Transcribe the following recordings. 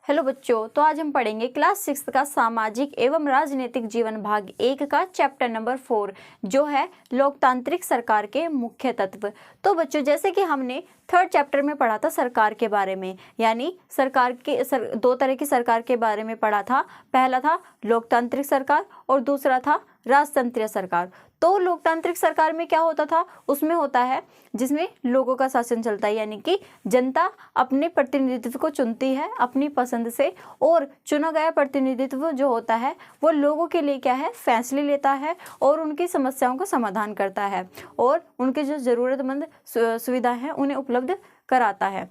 Hello बच्चों, तो आज हम पढ़ेंगे क्लास 6 का सामाजिक एवं राजनीतिक जीवन भाग 1 का चैप्टर नंबर 4 जो है लोकतांत्रिक सरकार के मुख्य तत्व। तो बच्चों, जैसे कि हमने थर्ड चैप्टर में पढ़ा था सरकार के बारे में, यानी दो तरह की सरकार के बारे में पढ़ा था। पहला था लोकतांत्रिक सरकार और दूसरा था राजतंत्रीय सरकार। तो लोकतांत्रिक सरकार में क्या होता था, उसमें होता है जिसमें लोगों का शासन चलता है, यानी कि जनता अपने प्रतिनिधित्व को चुनती है अपनी पसंद से, और चुना गया प्रतिनिधित्व जो होता है वो लोगों के लिए क्या है, फैसले लेता है और उनकी समस्याओं का समाधान करता है और उनके जो ज़रूरतमंद सुविधा है उन्हें उपलब्ध कराता है।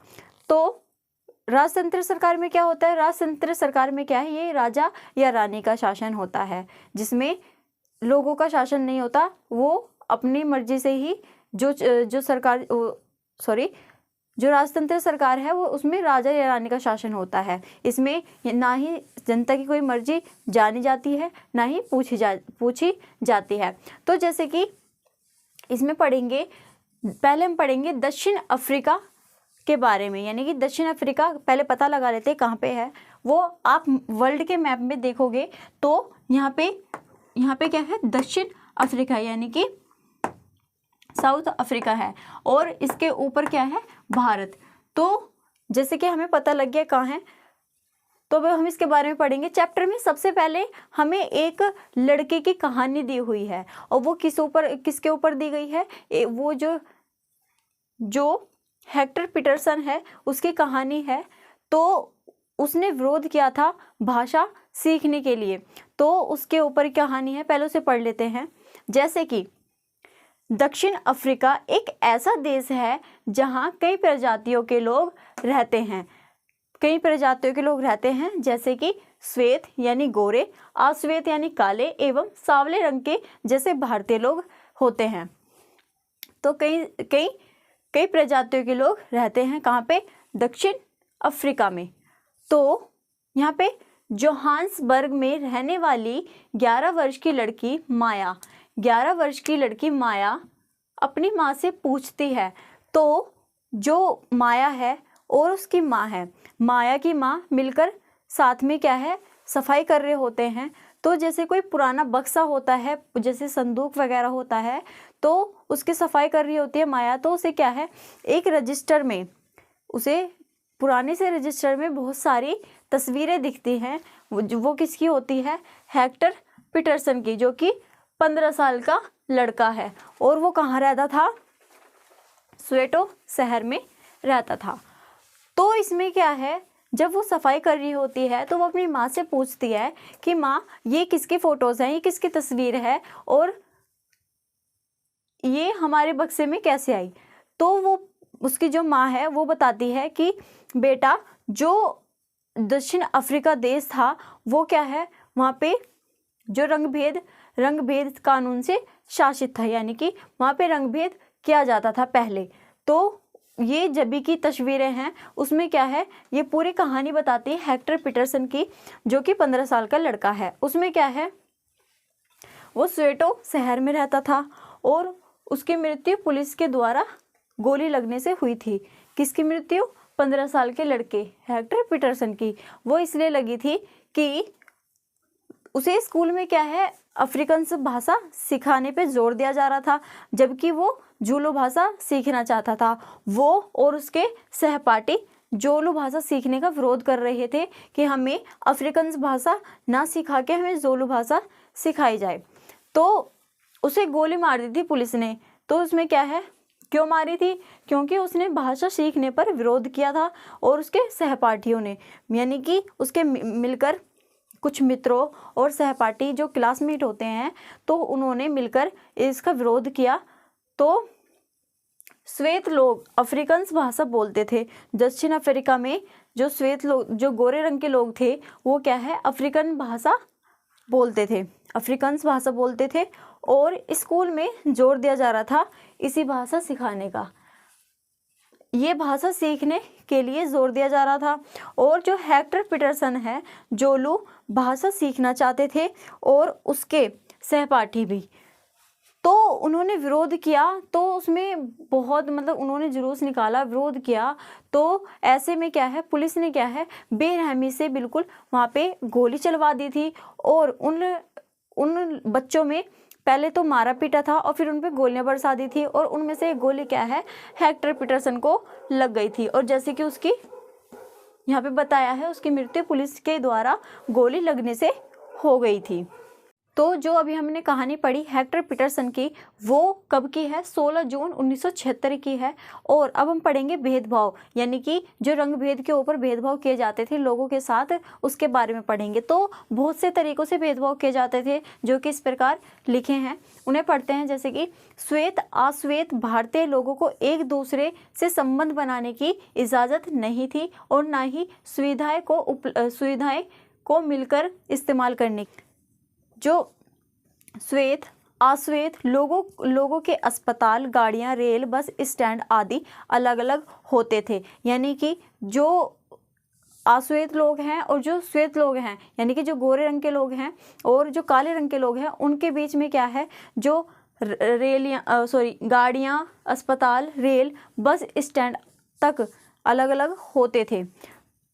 तो राजतंत्र सरकार में क्या होता है, राजतंत्र सरकार में क्या है, ये राजा या रानी का शासन होता है जिसमें लोगों का शासन नहीं होता। वो अपनी मर्जी से ही जो राजतंत्र सरकार है वो उसमें राजा या रानी का शासन होता है। इसमें ना ही जनता की कोई मर्जी जानी जाती है, ना ही पूछी जाती है। तो जैसे कि इसमें पहले हम पढ़ेंगे दक्षिण अफ्रीका के बारे में, यानी कि दक्षिण अफ्रीका पहले पता लगा लेते हैं कहाँ पे है। वो आप वर्ल्ड के मैप में देखोगे तो यहाँ पे क्या है, दक्षिण अफ्रीका यानी कि साउथ अफ्रीका है, और इसके ऊपर क्या है, भारत। तो जैसे कि हमें पता लग गया कहाँ है, तो अब हम इसके बारे में पढ़ेंगे। चैप्टर में सबसे पहले हमें एक लड़के की कहानी दी हुई है, और वो किसके ऊपर दी गई है, वो जो हेक्टर पीटरसन है उसकी कहानी है। तो उसने विरोध किया था भाषा सीखने के लिए, तो उसके ऊपर कहानी है, पहले उसे पढ़ लेते हैं। जैसे कि दक्षिण अफ्रीका एक ऐसा देश है जहां कई प्रजातियों के लोग रहते हैं, जैसे कि श्वेत यानी गोरे, अश्वेत यानी काले एवं सांवले रंग के जैसे भारतीय लोग होते हैं। तो कई प्रजातियों के लोग रहते हैं कहाँ पे, दक्षिण अफ्रीका में। तो यहाँ पे जोहान्सबर्ग में रहने वाली 11 वर्ष की लड़की माया अपनी माँ से पूछती है। तो जो माया है और उसकी माँ है, माया की माँ मिलकर साथ में क्या है, सफाई कर रहे होते हैं। तो जैसे कोई पुराना बक्सा होता है, जैसे संदूक वगैरह होता है, तो उसकी सफाई कर रही होती है माया। तो उसे क्या है, एक रजिस्टर में, उसे पुराने से रजिस्टर में बहुत सारी तस्वीरें दिखती हैं। वो किसकी होती है, हेक्टर पीटरसन की, जो कि 15 साल का लड़का है, और वो कहाँ रहता था, स्वेटो शहर में रहता था। तो इसमें क्या है, जब वो सफाई कर रही होती है तो वो अपनी माँ से पूछती है कि माँ, ये किसकी फोटोज हैं, ये किसकी तस्वीर है, और ये हमारे बक्से में कैसे आई। तो वो उसकी जो माँ है वो बताती है कि बेटा, जो दक्षिण अफ्रीका देश था वो क्या है, वहाँ पे जो रंगभेद कानून से शासित था, यानी कि वहाँ पे रंगभेद किया जाता था पहले। तो ये जबी की तस्वीरें हैं, उसमें क्या है, ये पूरी कहानी बताती है हेक्टर पीटरसन की, जो कि 15 साल का लड़का है। उसमें क्या है, वो स्वेटो शहर में रहता था और उसकी मृत्यु पुलिस के द्वारा गोली लगने से हुई थी। किसकी मृत्यु, 15 साल के लड़के हेक्टर पीटरसन की। वो इसलिए लगी थी कि उसे स्कूल में क्या है, अफ्रीकन भाषा सिखाने पे जोर दिया जा रहा था, जबकि वो जूलू भाषा सीखना चाहता था। वो और उसके सहपाठी जोलू भाषा सीखने का विरोध कर रहे थे कि हमें अफ्रीकन भाषा ना सिखा के हमें जोलू भाषा सिखाई जाए। तो उसे गोली मार दी थी पुलिस ने। तो उसमें क्या है, क्यों मारी थी, क्योंकि उसने भाषा सीखने पर विरोध किया था, और उसके सहपाठियों ने, यानी कि उसके मिलकर कुछ मित्रों और सहपाठी जो क्लासमेट होते हैं, तो उन्होंने मिलकर इसका विरोध किया। तो श्वेत लोग अफ्रीकन भाषा बोलते थे। दक्षिण अफ्रीका में जो श्वेत लोग, जो गोरे रंग के लोग थे, वो क्या है, अफ्रीकन भाषा बोलते थे, और स्कूल में जोर दिया जा रहा था इसी भाषा सिखाने का। ये भाषा सीखने के लिए जोर दिया जा रहा था, और जो हेक्टर पीटरसन है, जोलू भाषा सीखना चाहते थे, और उसके सहपाठी भी। तो उन्होंने विरोध किया, तो उसमें बहुत मतलब उन्होंने जुलूस निकाला, विरोध किया। तो ऐसे में क्या है, पुलिस ने क्या है बेरहमी से बिल्कुल वहाँ पे गोली चलवा दी थी और उन बच्चों में पहले तो मारा पीटा था और फिर उन पे गोलियां बरसा दी थी और उनमें से एक गोली क्या है हेक्टर पीटरसन को लग गई थी और जैसे कि उसकी यहाँ पे बताया है उसकी मृत्यु पुलिस के द्वारा गोली लगने से हो गई थी। तो जो अभी हमने कहानी पढ़ी हेक्टर पीटरसन की, वो कब की है, 16 जून 1976 की है। और अब हम पढ़ेंगे भेदभाव, यानी कि जो रंग भेद के ऊपर भेदभाव किए जाते थे लोगों के साथ, उसके बारे में पढ़ेंगे। तो बहुत से तरीक़ों से भेदभाव किए जाते थे जो कि इस प्रकार लिखे हैं, उन्हें पढ़ते हैं। जैसे कि श्वेत अश्वेत भारतीय लोगों को एक दूसरे से संबंध बनाने की इजाज़त नहीं थी और ना ही सुविधाएं को मिलकर इस्तेमाल करने की। जो श्वेत अश्वेत लोगों के अस्पताल, गाड़ियां, रेल, बस स्टैंड आदि अलग अलग होते थे। यानी कि जो अश्वेत लोग हैं और जो श्वेत लोग हैं, यानी कि जो गोरे रंग के लोग हैं और जो काले रंग के लोग हैं, उनके बीच में क्या है, जो गाड़ियां, अस्पताल, रेल, बस स्टैंड तक अलग अलग होते थे।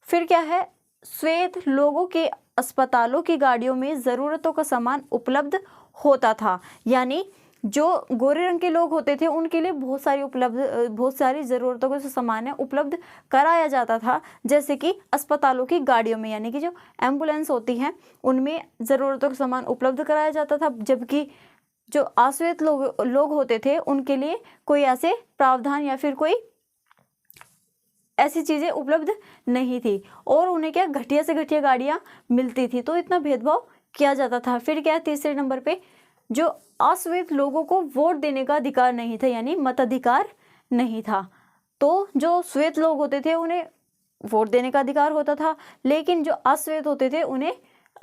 फिर क्या है, श्वेत लोगों के अस्पतालों की गाड़ियों में ज़रूरतों का सामान उपलब्ध होता था। यानी जो गोरे रंग के लोग होते थे उनके लिए बहुत सारी ज़रूरतों का सामान है उपलब्ध कराया जाता था। जैसे कि अस्पतालों की गाड़ियों में, यानी कि जो एम्बुलेंस होती हैं उनमें ज़रूरतों का सामान उपलब्ध कराया जाता था, जबकि जो अश्वेत लोग होते थे उनके लिए कोई ऐसे प्रावधान या फिर कोई ऐसी चीज़ें उपलब्ध नहीं थी और उन्हें क्या घटिया से घटिया गाड़ियाँ मिलती थी। तो इतना भेदभाव किया जाता था। फिर क्या है, तीसरे नंबर पे जो अश्वेत लोगों को वोट देने का अधिकार नहीं था, यानी मताधिकार नहीं था। तो जो श्वेत लोग होते थे उन्हें वोट देने का अधिकार होता था, लेकिन जो अश्वेत होते थे उन्हें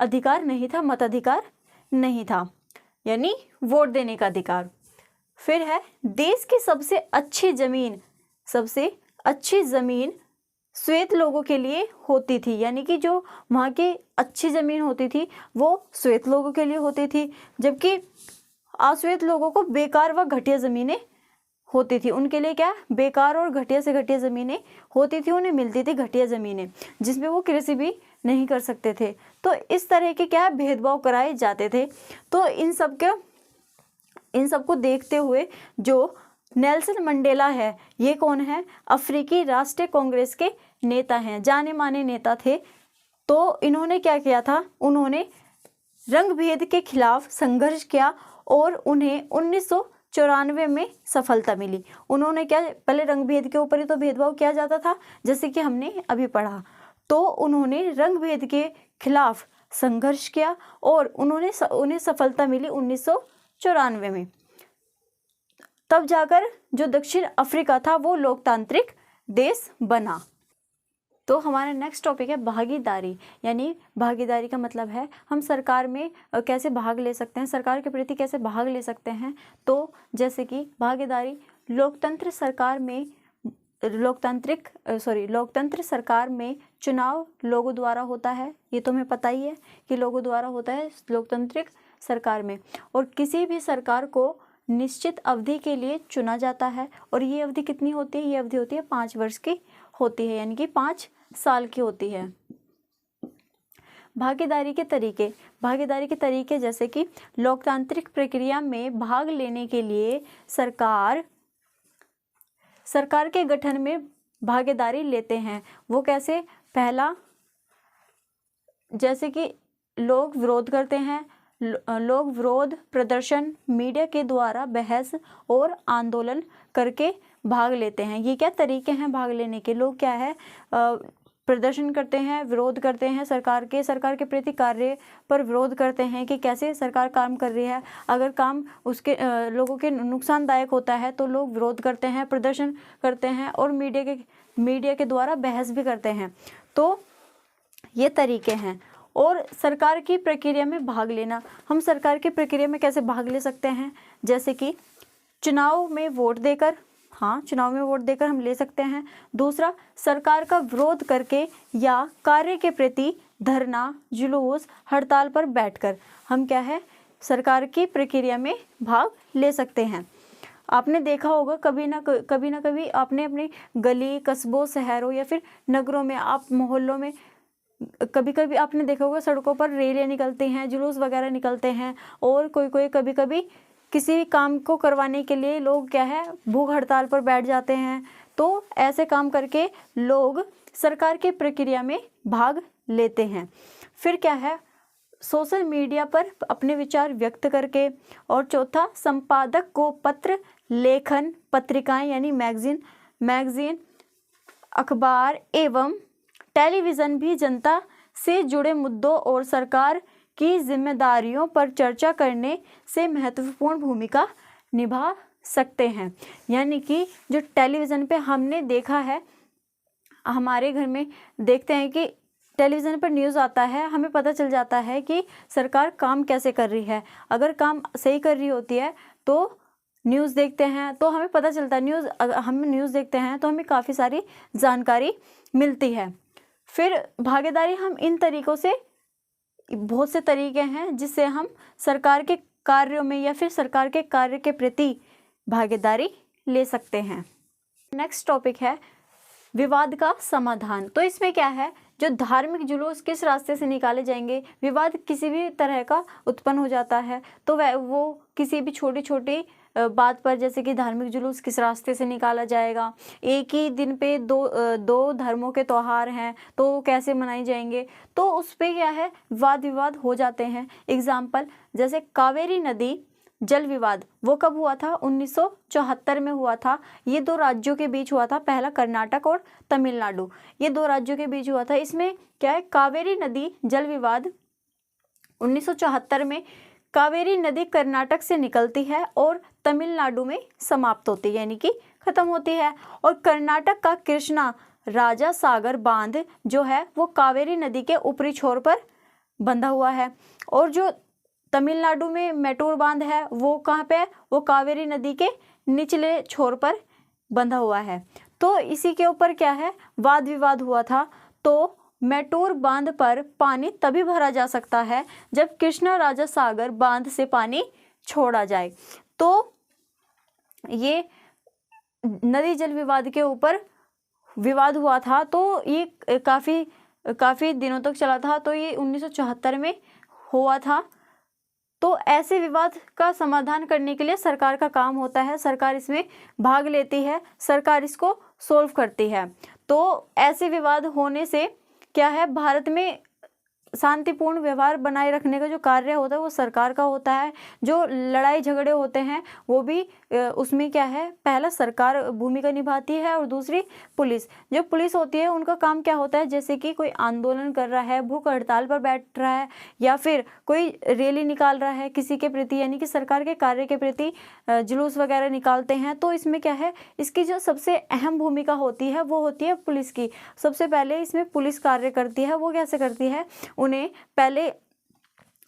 अधिकार नहीं था, मताधिकार नहीं था, यानी वोट देने का अधिकार। फिर है देश की सबसे अच्छी ज़मीन श्वेत लोगों के लिए होती थी। यानी कि जो वहाँ की अच्छी ज़मीन होती थी वो श्वेत लोगों के लिए होती थी, जबकि अश्वेत लोगों को बेकार व घटिया ज़मीनें होती थी। उनके लिए क्या बेकार और घटिया से घटिया ज़मीनें होती थी, उन्हें मिलती थी घटिया ज़मीनें जिसमें वो कृषि भी नहीं कर सकते थे। तो इस तरह के क्या भेदभाव कराए जाते थे। तो इन सब को देखते हुए जो नेल्सन मंडेला है, ये कौन है, अफ्रीकी राष्ट्रीय कांग्रेस के नेता हैं, जाने माने नेता थे। तो इन्होंने क्या किया था, उन्होंने रंग भेद के खिलाफ संघर्ष किया और उन्हें 1994 में सफलता मिली। उन्होंने क्या, पहले रंग भेद के ऊपर ही तो भेदभाव किया जाता था जैसे कि हमने अभी पढ़ा, तो उन्होंने रंग भेद के खिलाफ संघर्ष किया और उन्हें सफलता मिली 1994 में। तब जाकर जो दक्षिण अफ्रीका था वो लोकतांत्रिक देश बना। तो हमारा नेक्स्ट टॉपिक है भागीदारी, यानी भागीदारी का मतलब है हम सरकार में कैसे भाग ले सकते हैं, सरकार के प्रति कैसे भाग ले सकते हैं। तो जैसे कि भागीदारी लोकतंत्र सरकार में चुनाव लोगों द्वारा होता है, ये तो हमें पता ही है कि लोगों द्वारा होता है लोकतांत्रिक सरकार में, और किसी भी सरकार को निश्चित अवधि के लिए चुना जाता है। और ये अवधि कितनी होती है, ये अवधि होती है 5 वर्ष की होती है, यानी कि 5 साल की होती है। भागीदारी के तरीके जैसे कि लोकतांत्रिक प्रक्रिया में भाग लेने के लिए सरकार के गठन में भागीदारी लेते हैं। वो कैसे, पहला जैसे कि लोग विरोध करते हैं, लोग विरोध प्रदर्शन मीडिया के द्वारा बहस और आंदोलन करके भाग लेते हैं। ये क्या तरीके हैं भाग लेने के, लोग क्या है प्रदर्शन करते हैं, विरोध करते हैं सरकार के प्रति कार्य पर विरोध करते हैं कि कैसे सरकार काम कर रही है। अगर काम उसके लोगों के नुकसानदायक होता है तो लोग विरोध करते हैं, प्रदर्शन करते हैं और मीडिया के द्वारा बहस भी करते हैं। तो ये तरीके हैं। और सरकार की प्रक्रिया में भाग लेना, हम सरकार की प्रक्रिया में कैसे भाग ले सकते हैं, जैसे कि चुनाव में वोट देकर हम ले सकते हैं। दूसरा, सरकार का विरोध करके या कार्य के प्रति धरना, जुलूस, हड़ताल पर बैठकर हम क्या है सरकार की प्रक्रिया में भाग ले सकते हैं। आपने देखा होगा कभी ना कभी आपने अपनी गली, कस्बों, शहरों या फिर नगरों में, आप मोहल्लों में कभी कभी आपने देखा होगा सड़कों पर रैलियाँ निकलती हैं, जुलूस वगैरह निकलते हैं, और कोई कभी कभी किसी भी काम को करवाने के लिए लोग क्या है, भूख हड़ताल पर बैठ जाते हैं। तो ऐसे काम करके लोग सरकार की प्रक्रिया में भाग लेते हैं। फिर क्या है, सोशल मीडिया पर अपने विचार व्यक्त करके। और चौथा, संपादक को पत्र, लेखन, पत्रिकाएं यानी मैगजीन, अखबार एवं टेलीविज़न भी जनता से जुड़े मुद्दों और सरकार की जिम्मेदारियों पर चर्चा करने से महत्वपूर्ण भूमिका निभा सकते हैं। यानी कि जो टेलीविज़न पे हमने देखा है, हमारे घर में देखते हैं कि टेलीविज़न पर न्यूज़ आता है, हमें पता चल जाता है कि सरकार काम कैसे कर रही है। अगर काम सही कर रही होती है तो न्यूज़ देखते हैं तो हमें पता चलता है, हम न्यूज़ देखते हैं तो हमें काफ़ी सारी जानकारी मिलती है। फिर भागीदारी, हम इन तरीक़ों से, बहुत से तरीके हैं जिससे हम सरकार के कार्यों में या फिर सरकार के कार्य के प्रति भागीदारी ले सकते हैं। नेक्स्ट टॉपिक है विवाद का समाधान। तो इसमें क्या है, जो धार्मिक जुलूस किस रास्ते से निकाले जाएंगे। विवाद किसी भी तरह का उत्पन्न हो जाता है तो वो किसी भी छोटी छोटी बात पर, जैसे कि धार्मिक जुलूस किस रास्ते से निकाला जाएगा, एक ही दिन पे दो धर्मों के त्यौहार हैं तो कैसे मनाए जाएंगे, तो उस पे क्या है, वाद विवाद हो जाते हैं। एग्जाम्पल, जैसे कावेरी नदी जल विवाद, वो कब हुआ था, 1974 में हुआ था। ये दो राज्यों के बीच हुआ था, पहला कर्नाटक और तमिलनाडु, ये दो राज्यों के बीच हुआ था। इसमें क्या है, कावेरी नदी जल विवाद 1974 में कावेरी नदी कर्नाटक से निकलती है और तमिलनाडु में समाप्त होती है, यानी कि खत्म होती है। और कर्नाटक का कृष्णा राजा सागर बांध जो है वो कावेरी नदी के ऊपरी छोर पर बंधा हुआ है। और जो तमिलनाडु में मेटूर बांध है वो कहाँ पे है, वो कावेरी नदी के निचले छोर पर बंधा हुआ है। तो इसी के ऊपर क्या है, वाद विवाद हुआ था। तो मेटूर बांध पर पानी तभी भरा जा सकता है जब कृष्णा राजा सागर बांध से पानी छोड़ा जाए। तो ये नदी जल विवाद के ऊपर विवाद हुआ था, तो ये काफ़ी दिनों तक चला था। तो ये 1974 में हुआ था। तो ऐसे विवाद का समाधान करने के लिए सरकार का काम होता है, सरकार इसमें भाग लेती है, सरकार इसको सोल्व करती है। तो ऐसे विवाद होने से क्या है, भारत में शांतिपूर्ण व्यवहार बनाए रखने का जो कार्य होता है वो सरकार का होता है। जो लड़ाई झगड़े होते हैं वो भी उसमें क्या है, पहला सरकार भूमिका निभाती है और दूसरी पुलिस। जो पुलिस होती है उनका काम क्या होता है, जैसे कि कोई आंदोलन कर रहा है, भूख हड़ताल पर बैठ रहा है, या फिर कोई रैली निकाल रहा है किसी के प्रति, यानी कि सरकार के कार्य के प्रति जुलूस वगैरह निकालते हैं। तो इसमें क्या है, इसकी जो सबसे अहम भूमिका होती है वो होती है पुलिस की। सबसे पहले इसमें पुलिस कार्य करती है। वो कैसे करती है, उन्हें पहले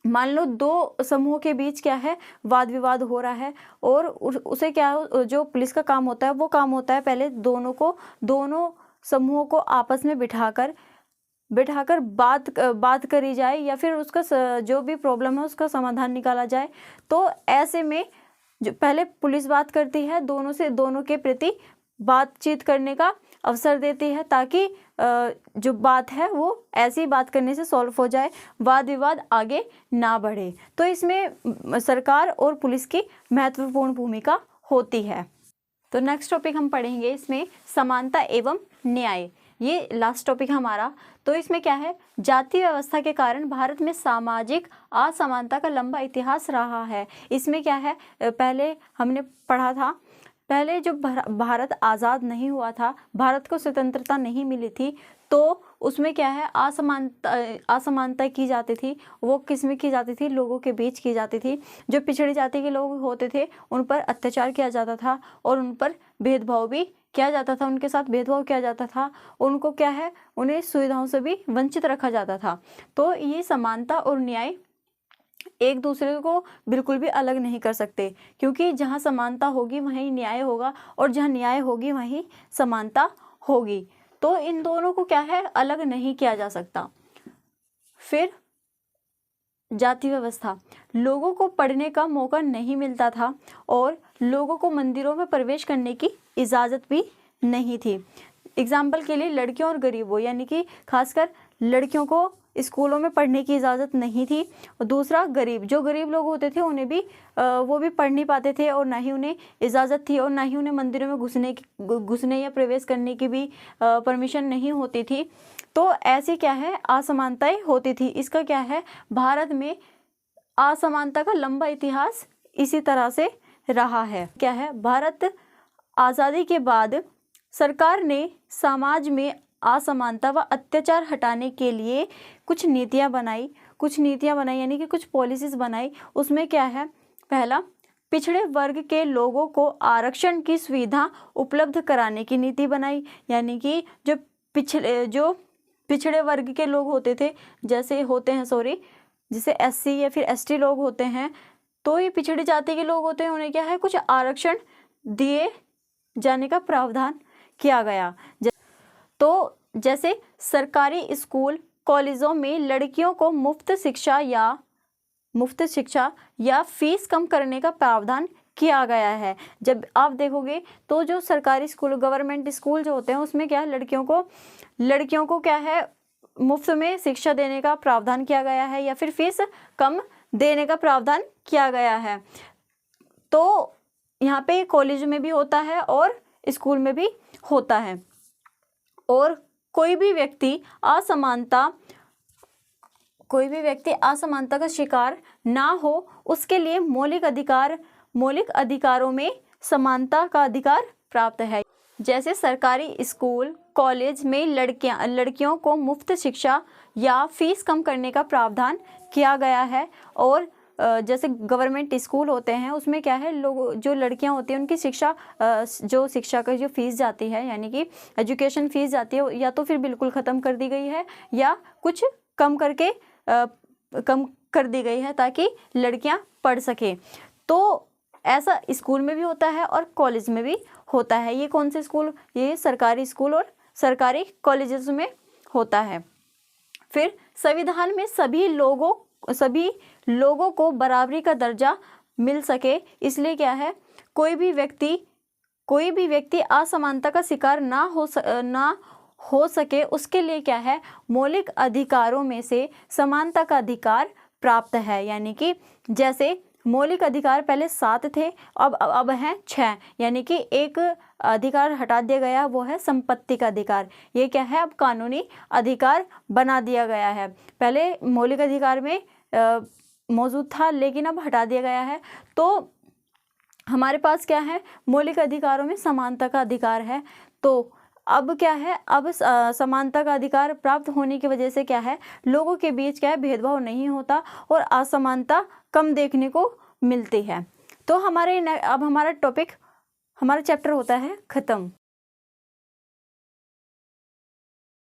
मान लो दो समूहों के बीच क्या है, वाद विवाद हो रहा है, और उसे क्या, जो पुलिस का काम होता है वो काम होता है पहले दोनों समूहों को आपस में बिठाकर बात करी जाए, या फिर उसका जो भी प्रॉब्लम है उसका समाधान निकाला जाए। तो ऐसे में जो पहले पुलिस बात करती है, दोनों के प्रति बातचीत करने का अवसर देती है, ताकि जो बात है वो ऐसी बात करने से सॉल्व हो जाए, वाद विवाद आगे ना बढ़े। तो इसमें सरकार और पुलिस की महत्वपूर्ण भूमिका होती है। तो नेक्स्ट टॉपिक हम पढ़ेंगे, इसमें समानता एवं न्याय, ये लास्ट टॉपिक हमारा। तो इसमें क्या है, जाति व्यवस्था के कारण भारत में सामाजिक असमानता का लंबा इतिहास रहा है। इसमें क्या है, पहले हमने पढ़ा था, पहले जब भारत आज़ाद नहीं हुआ था, भारत को स्वतंत्रता नहीं मिली थी, तो उसमें क्या है, असमानता की जाती थी। वो किस में की जाती थी, लोगों के बीच की जाती थी। जो पिछड़ी जाति के लोग होते थे उन पर अत्याचार किया जाता था और उन पर भेदभाव भी किया जाता था, उनके साथ भेदभाव किया जाता था। उनको क्या है, उन्हें सुविधाओं से भी वंचित रखा जाता था। तो ये समानता और न्याय एक दूसरे को बिल्कुल भी अलग नहीं कर सकते, क्योंकि जहाँ समानता होगी वहीं न्याय होगा, और जहाँ न्याय होगी वहीं समानता होगी। तो इन दोनों को क्या है, अलग नहीं किया जा सकता। फिर जाति व्यवस्था, लोगों को पढ़ने का मौका नहीं मिलता था और लोगों को मंदिरों में प्रवेश करने की इजाज़त भी नहीं थी। एग्जाम्पल के लिए लड़कियों और गरीबों, यानी कि खासकर लड़कियों को स्कूलों में पढ़ने की इजाज़त नहीं थी। और दूसरा गरीब, जो गरीब लोग होते थे उन्हें भी वो भी पढ़ नहीं पाते थे और ना ही उन्हें इजाज़त थी और ना ही उन्हें मंदिरों में घुसने या प्रवेश करने की भी परमिशन नहीं होती थी। तो ऐसी क्या है, असमानताएं होती थी। इसका क्या है, भारत में असमानता का लंबा इतिहास इसी तरह से रहा है। क्या है, भारत आज़ादी के बाद सरकार ने समाज में असमानता व अत्याचार हटाने के लिए कुछ नीतियां बनाई यानी कि कुछ पॉलिसीज बनाई। उसमें क्या है, पहला, पिछड़े वर्ग के लोगों को आरक्षण की सुविधा उपलब्ध कराने की नीति बनाई, यानी कि जो पिछड़े वर्ग के लोग होते थे, जैसे एससी या फिर एसटी लोग होते हैं, तो ये पिछड़ी जाति के लोग होते हैं, उन्हें क्या है, कुछ आरक्षण दिए जाने का प्रावधान किया गया। तो जैसे सरकारी स्कूल कॉलेजों में लड़कियों को मुफ्त शिक्षा या फीस कम करने का प्रावधान किया गया है। जब आप देखोगे तो जो सरकारी स्कूल, गवर्नमेंट स्कूल जो होते हैं, उसमें क्या है, लड़कियों को क्या है, मुफ्त में शिक्षा देने का प्रावधान किया गया है या फिर फीस कम देने का प्रावधान किया गया है। तो यहाँ पे कॉलेज में भी होता है और स्कूल में भी होता है। और कोई भी व्यक्ति असमानता का शिकार ना हो, उसके लिए मौलिक अधिकारों में समानता का अधिकार प्राप्त है। जैसे सरकारी स्कूल कॉलेज में लड़कियों को मुफ्त शिक्षा या फीस कम करने का प्रावधान किया गया है। और जैसे गवर्नमेंट स्कूल होते हैं, उसमें क्या है, जो लड़कियां होती हैं उनकी शिक्षा का जो फीस जाती है, यानी कि एजुकेशन फीस जाती है, या तो फिर बिल्कुल ख़त्म कर दी गई है या कुछ कम कर दी गई है ताकि लड़कियां पढ़ सकें। तो ऐसा स्कूल में भी होता है और कॉलेज में भी होता है। ये कौन से स्कूल, ये सरकारी स्कूल और सरकारी कॉलेजेस में होता है। फिर संविधान में सभी लोगों को बराबरी का दर्जा मिल सके, इसलिए क्या है, कोई भी व्यक्ति असमानता का शिकार ना हो सके, उसके लिए क्या है, मौलिक अधिकारों में से समानता का अधिकार प्राप्त है। यानी कि जैसे मौलिक अधिकार पहले 7 थे, अब हैं 6, यानी कि एक अधिकार हटा दिया गया, वो है संपत्ति का अधिकार। ये क्या है, अब कानूनी अधिकार बना दिया गया है। पहले मौलिक अधिकार में मौजूद था, लेकिन अब हटा दिया गया है। तो हमारे पास क्या है, मौलिक अधिकारों में समानता का अधिकार है। तो अब क्या है, अब समानता का अधिकार प्राप्त होने की वजह से क्या है, लोगों के बीच क्या है, भेदभाव नहीं होता और असमानता कम देखने को मिलती है। तो हमारा चैप्टर होता है ख़त्म।